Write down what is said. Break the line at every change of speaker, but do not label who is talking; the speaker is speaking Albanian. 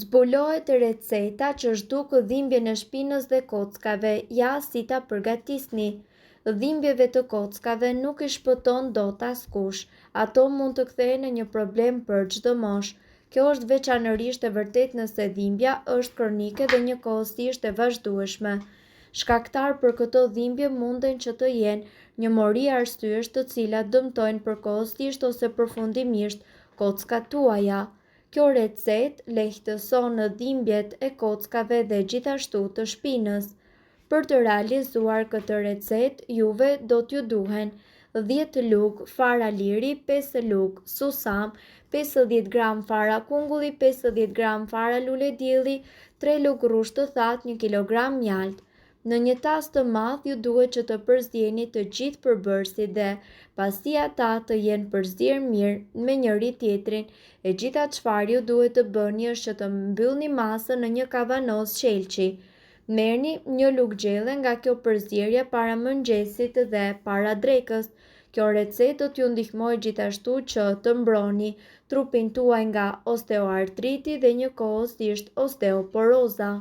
Zbulohet receta që zhduk dhimbjen e shpinës dhe kockave, ja si ta përgatisni. Dhimbjeve të kockave nuk i shpëton dot askush, ato mund të kthehen në një problem për çdo moshë. Kjo është veçanërisht e vërtet nëse dhimbja është kronike dhe njëkohësisht e vazhdueshme. Shkaktar për këto dhimbje munden që të jenë një mori arsyesh të cilat dëmtojnë përkohësisht ose përfundimisht kockat tuaja. Kjo recet lehtëson dhimbjet e kockave dhe gjithashtu të shpinës. Për të realizuar këtë recet, juve do t'ju duhen 10 lugë fara liri, 5 lugë susam, 50 gram fara kungulli, 50 gram fara lule dielli, 3 lugë rrushë të thatë, 1 kg mjaltë. Në një tas të madh ju duhet që të përzjeni të gjithë përbërësit dhe pasi ata të jenë përzierë mirë me njëri tjetrin, e gjitha çfarë ju duhet të bëni është që të mbyllni masën në një kavanoz qelçi. Merrni një lugë gjelle nga kjo përzierje para mëngjesit dhe para drekës. Kjo recet do t'ju ndihmojë gjithashtu që të mbroni trupin tuaj nga osteoartriti dhe njëkohësisht osteoporoza.